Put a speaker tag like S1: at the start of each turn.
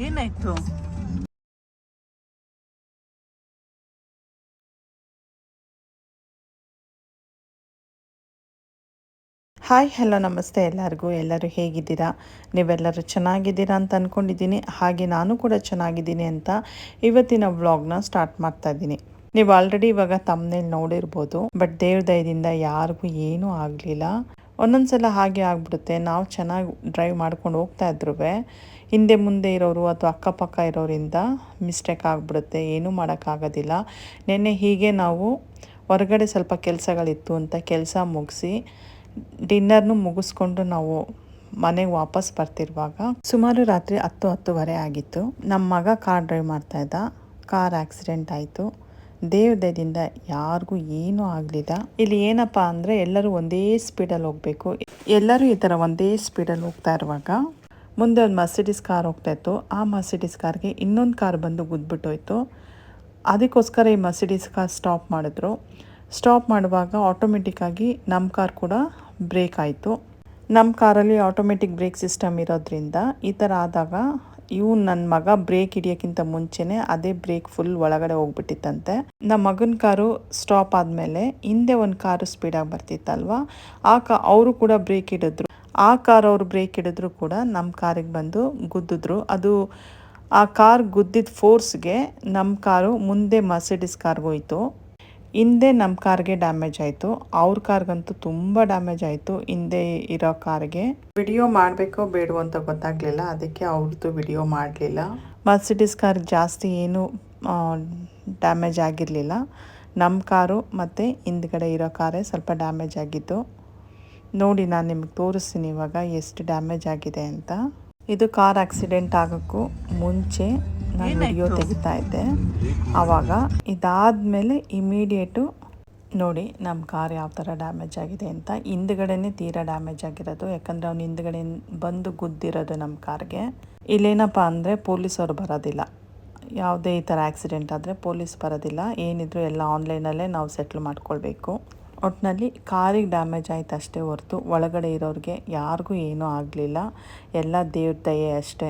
S1: ಏನಾಯ್ತು? Hi hello ನಮಸ್ತೆ ಎಲ್ಲರಿಗೂ. ಎಲ್ಲರೂ ಹೇಗಿದ್ದೀರಾ? ನೀವೆಲ್ಲರೂ ಚೆನ್ನಾಗಿದ್ದೀರಾ ಅಂತ ಅಂದ್ಕೊಂಡಿದ್ದೀನಿ. ಹಾಗೆ ನಾನು ಕೂಡ ಚೆನ್ನಾಗಿದ್ದೀನಿ ಅಂತ ಇವತ್ತಿನ ವ್ಲಾಗ್ನ ಸ್ಟಾರ್ಟ್ ಮಾಡ್ತಾ ಇದ್ದೀನಿ. ನೀವು ಆಲ್ರೆಡಿ ಇವಾಗ ತಮ್ಮನೇಲಿ ನೋಡಿರ್ಬೋದು. ಬಟ್ ದೇವ್ರ ದಯದಿಂದ ಯಾರಿಗೂ ಏನೂ ಆಗಲಿಲ್ಲ. ಒಂದೊಂದ್ಸಲ ಹಾಗೆ ಆಗ್ಬಿಡುತ್ತೆ. ನಾವು ಚೆನ್ನಾಗಿ ಡ್ರೈವ್ ಮಾಡ್ಕೊಂಡು ಹೋಗ್ತಾ ಇದ್ರೂ ಹಿಂದೆ ಮುಂದೆ ಇರೋರು ಅಥವಾ ಅಕ್ಕಪಕ್ಕ ಇರೋರಿಂದ ಮಿಸ್ಟೇಕ್ ಆಗಿಬಿಡುತ್ತೆ. ಏನೂ ಮಾಡೋಕ್ಕಾಗೋದಿಲ್ಲ. ನೆನ್ನೆ ಹೀಗೆ ನಾವು ಹೊರಗಡೆ ಸ್ವಲ್ಪ ಕೆಲಸಗಳಿತ್ತು ಅಂತ ಕೆಲಸ ಮುಗಿಸಿ ಡಿನ್ನರ್ನು ಮುಗಿಸ್ಕೊಂಡು ನಾವು ಮನೆಗೆ ವಾಪಸ್ ಬರ್ತಿರುವಾಗ ಸುಮಾರು ರಾತ್ರಿ 10-10:30 ಆಗಿತ್ತು. ನಮ್ಮ ಮಗ ಕಾರ್ ಡ್ರೈವ್ ಮಾಡ್ತಾಯಿದ್ದ. ಕಾರ್ ಆಕ್ಸಿಡೆಂಟ್ ಆಯಿತು. ದೇವ್ರದಿಂದ ಯಾರಿಗೂ ಏನೂ ಆಗಲಿಲ್ಲ. ಇಲ್ಲಿ ಏನಪ್ಪ ಅಂದರೆ ಎಲ್ಲರೂ ಒಂದೇ ಸ್ಪೀಡಲ್ಲಿ ಹೋಗಬೇಕು. ಎಲ್ಲರೂ ಈ ಥರ ಒಂದೇ ಸ್ಪೀಡಲ್ಲಿ ಹೋಗ್ತಾ ಇರುವಾಗ ಮುಂದೆ ಒಂದು ಮರ್ಸಿಡೀಸ್ ಕಾರ್ ಹೋಗ್ತಾಯಿತ್ತು. ಆ ಮರ್ಸಿಡೀಸ್ ಕಾರ್ಗೆ ಇನ್ನೊಂದು ಕಾರ್ ಬಂದು ಗುದ್ಬಿಟ್ಟೋಯ್ತು. ಅದಕ್ಕೋಸ್ಕರ ಈ ಮರ್ಸಿಡೀಸ್ ಕಾರ್ ಸ್ಟಾಪ್ ಮಾಡಿದ್ರು. ಸ್ಟಾಪ್ ಮಾಡುವಾಗ ಆಟೋಮೆಟಿಕ್ಕಾಗಿ ನಮ್ಮ ಕಾರ್ ಕೂಡ ಬ್ರೇಕ್ ಆಯಿತು. ನಮ್ಮ ಕಾರಲ್ಲಿ ಆಟೋಮೆಟಿಕ್ ಬ್ರೇಕ್ ಸಿಸ್ಟಮ್ ಇರೋದ್ರಿಂದ ಈ ಥರ ಆದಾಗ ನನ್ನ ಮಗ ಬ್ರೇಕ್ ಹಿಡಿಯೋಕ್ಕಿಂತ ಮುಂಚೆನೇ ಅದೇ ಬ್ರೇಕ್ ಫುಲ್ ಒಳಗಡೆ ಹೋಗ್ಬಿಟ್ಟಿತ್ತಂತೆ. ನಮ್ಮ ಮಗನ ಕಾರು ಸ್ಟಾಪ್ ಆದಮೇಲೆ ಹಿಂದೆ ಒಂದು ಕಾರು ಸ್ಪೀಡಾಗಿ ಬರ್ತಿತ್ತಲ್ವ, ಅವರು ಕೂಡ ಬ್ರೇಕ್ ಹಿಡಿದ್ರು. ಆ ಕಾರ್ ಅವರು ಬ್ರೇಕ್ ಹಿಡಿದ್ರು ಕೂಡ ನಮ್ಮ ಕಾರಿಗೆ ಬಂದು ಗುದ್ದಿದ್ರು. ಅದು ಆ ಕಾರ್ ಗುದ್ದಿದ ಫೋರ್ಸ್ಗೆ ನಮ್ಮ ಕಾರು ಮುಂದೆ ಮರ್ಸಿಡೀಸ್ ಕಾರ್ಗೋಯ್ತು. ಹಿಂದೆ ನಮ್ಮ ಕಾರ್ಗೆ ಡ್ಯಾಮೇಜ್ ಆಯಿತು. ಅವ್ರ ಕಾರ್ಗಂತೂ ತುಂಬ ಡ್ಯಾಮೇಜ್ ಆಯಿತು. ಹಿಂದೆ ಇರೋ ಕಾರ್ಗೆ ವಿಡಿಯೋ ಮಾಡಬೇಕೋ ಬೇಡವೋ ಅಂತ ಗೊತ್ತಾಗಲಿಲ್ಲ. ಅದಕ್ಕೆ ಅವ್ರದ್ದು ವಿಡಿಯೋ ಮಾಡಲಿಲ್ಲ. ಮರ್ಸಿಡೀಸ್ ಕಾರ್ ಜಾಸ್ತಿ ಏನು ಡ್ಯಾಮೇಜ್ ಆಗಿರಲಿಲ್ಲ. ನಮ್ಮ ಕಾರು ಮತ್ತು ಹಿಂದ್ಗಡೆ ಇರೋ ಕಾರೇ ಸ್ವಲ್ಪ ಡ್ಯಾಮೇಜ್ ಆಗಿತ್ತು. ನೋಡಿ ನಾನು ನಿಮಗೆ ತೋರಿಸ್ತೀನಿ ಇವಾಗ ಎಷ್ಟು ಡ್ಯಾಮೇಜ್ ಆಗಿದೆ ಅಂತ. ಇದು ಕಾರ್ ಆಕ್ಸಿಡೆಂಟ್ ಆಗೋಕ್ಕೂ ಮುಂಚೆ ನಾನು ವಿಡಿಯೋ ತೆಗಿತಾ ಇದ್ದೆ. ಆವಾಗ ಇದಾದಮೇಲೆ ಇಮಿಡಿಯೇಟು ನೋಡಿ ನಮ್ಮ ಕಾರ್ ಯಾವ ಥರ ಡ್ಯಾಮೇಜ್ ಆಗಿದೆ ಅಂತ. ಹಿಂದ್ಗಡೆನೇ ತೀರಾ ಡ್ಯಾಮೇಜ್ ಆಗಿರೋದು. ಯಾಕಂದರೆ ಅವ್ನು ಹಿಂದ್ಗಡೆ ಬಂದು ಗುದ್ದಿರೋದು ನಮ್ಮ ಕಾರ್ಗೆ. ಇಲ್ಲೇನಪ್ಪ ಅಂದರೆ ಪೊಲೀಸವ್ರು ಬರೋದಿಲ್ಲ. ಯಾವುದೇ ಈ ಥರ ಆಕ್ಸಿಡೆಂಟ್ ಆದರೆ ಪೊಲೀಸ್ ಬರೋದಿಲ್ಲ. ಏನಿದ್ರು ಎಲ್ಲ ಆನ್ಲೈನಲ್ಲೇ ನಾವು ಸೆಟ್ಲ್ ಮಾಡ್ಕೊಳ್ಬೇಕು. ಒಟ್ಟಿನಲ್ಲಿ ಕಾರಿಗೆ ಡ್ಯಾಮೇಜ್ ಆಯ್ತು ಅಷ್ಟೇ ಹೊರತು ಒಳಗಡೆ ಇರೋರಿಗೆ ಯಾರಿಗೂ ಏನೂ ಆಗಲಿಲ್ಲ. ಎಲ್ಲ ದೇವ್ರ ದಯೆ ಅಷ್ಟೇ.